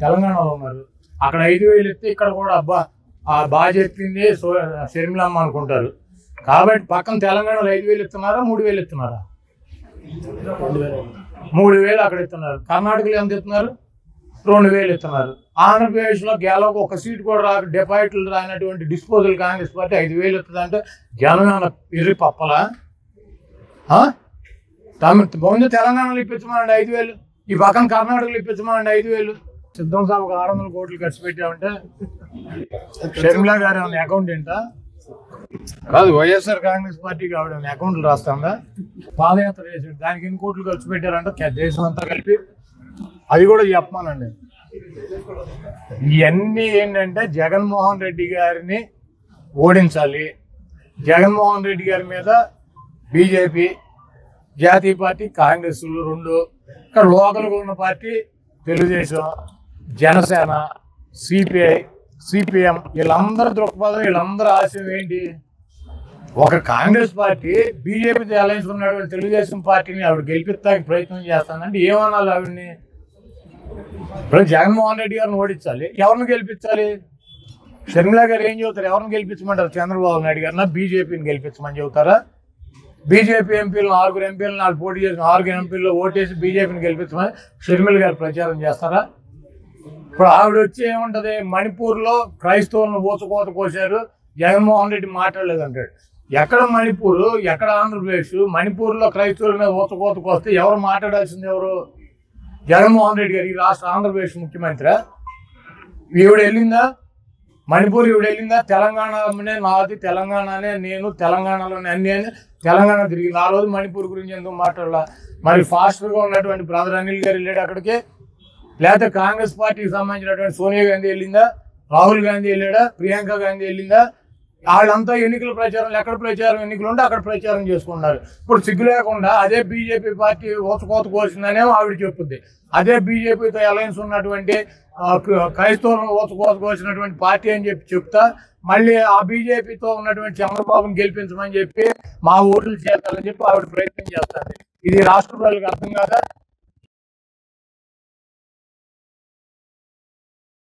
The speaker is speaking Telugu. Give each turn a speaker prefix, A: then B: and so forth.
A: తెలంగాణలో ఉన్నారు. అక్కడ 5,000 ఇస్తే ఇక్కడ కూడా అబ్బా బాగా చెప్పింది షర్మిలమ్మ అనుకుంటారు. కాబట్టి పక్కన తెలంగాణలో 5,000 ఇస్తున్నారా 3,000 ఇస్తున్నారా? 3,000 అక్కడ ఇస్తున్నారు. కర్ణాటకలో ఎంత ఇస్తున్నారు? 2,000 ఇస్తున్నారు. ఆంధ్రప్రదేశ్లో గెలవకు ఒక సీట్ కూడా రాక డిపాజిట్లు రానటువంటి డిస్పోజల్ కాంగ్రెస్ పార్టీ 5,000 ఇస్తుందంటే జనం ఇర్రి పప్పలా? ముందు తెలంగాణలో ఇప్పించమండి 5,000, ఈ పక్కన కర్ణాటకలో ఇప్పించమండి 5,000. సిద్ధం సభకు 600 కోట్లు ఖర్చు పెట్టామంటే షర్మిల గారు ఏమన్నా అకౌంటెంటా? కాదు, వైఎస్ఆర్ కాంగ్రెస్ పార్టీకి ఆవిడ అకౌంట్లు రాస్తుందా? పాదయాత్ర చేసాడు, దానికి ఎన్ని కోట్లు ఖర్చు పెట్టారంటే దేశం అంతా కలిపి. అది కూడా చెప్పమానండి. ఇవన్నీ ఏంటంటే జగన్మోహన్ రెడ్డి గారిని ఓడించాలి. జగన్మోహన్ రెడ్డి గారి మీద బీజేపీ, జాతీయ పార్టీ కాంగ్రెస్ రెండు, ఇక్కడ లోకల్గా ఉన్న party Telugu Desam, Janasena, CPI, CPM, వీళ్ళందరూ దృక్పథం, వీళ్ళందరూ ఆశయం ఏంటి? ఒక కాంగ్రెస్ పార్టీ బీజేపీతో అలయన్స్ ఉన్నటువంటి తెలుగుదేశం పార్టీని ఆవిడ గెలిపిస్తానికి ప్రయత్నం చేస్తానంటే ఏమనాలి ఆవిడని? ఇప్పుడు జగన్మోహన్ రెడ్డి గారిని ఓడించాలి, ఎవరిని గెలిపించాలి? షర్మిల గారు ఏం చెబుతారు? ఎవరిని గెలిపించమంటారు? చంద్రబాబు నాయుడు గారినా బీజేపీని గెలిపించమని చెబుతారా? బీజేపీ ఎంపీలను 6 ఎంపీలను వాళ్ళు పోటీ చేసిన 6 ఎంపీల్లో ఓటేసి బీజేపీని గెలిపించమని షర్మిల గారు ప్రచారం చేస్తారా? ఇప్పుడు ఆవిడ వచ్చి ఏముంటది, మణిపూర్లో క్రైస్తవులను ఊచకోత కోసారు, జగన్మోహన్ రెడ్డి మాట్లాడలేదంటాడు. ఎక్కడ మణిపూర్, ఎక్కడ ఆంధ్రప్రదేశ్? మణిపూర్లో క్రైస్తవుల మీద ఊచకోత కోస్తే ఎవరు మాట్లాడాల్సింది? ఎవరు? జగన్మోహన్ రెడ్డి గారు ఈ రాష్ట్ర ఆంధ్రప్రదేశ్ ముఖ్యమంత్రి. ఈవిడ వెళ్ళిందా మణిపూర్? ఈవిడ వెళ్ళిందా? తెలంగాణనే నాది, తెలంగాణనే నేను, తెలంగాణలోనే అన్ని అని తెలంగాణ తిరిగింది. ఆ రోజు మణిపూర్ గురించి ఎందుకు మాట్లాడాల? మరి ఫాస్టర్గా ఉన్నటువంటి బ్రదర్ అనిల్ గారు వెళ్ళాడు అక్కడికి, లేకపోతే కాంగ్రెస్ పార్టీకి సంబంధించినటువంటి సోనియా గాంధీ వెళ్ళిందా? రాహుల్ గాంధీ వెళ్ళాడా? ప్రియాంక గాంధీ వెళ్ళిందా? వాళ్ళంతా ఎన్నికల ప్రచారం, ఎక్కడ ప్రచారం ఎన్నికలు ఉంటే అక్కడ ప్రచారం చేసుకున్నారు. ఇప్పుడు సిగ్గు లేకుండా అదే బీజేపీ పార్టీ ఊచకోత కోసిందనేమో ఆవిడ చెప్పుద్ది. అదే బీజేపీతో అలయన్స్ ఉన్నటువంటి క్రైస్తవులను ఊచకోత కోసినటువంటి పార్టీ అని చెప్తా మళ్ళీ ఆ బీజేపీతో ఉన్నటువంటి చంద్రబాబుని గెలిపించమని చెప్పి మా ఓట్లు చేస్తారని చెప్పి ఆవిడ ప్రయత్నం చేస్తారు. ఇది రాష్ట్ర ప్రజలకు అర్థం కాదా?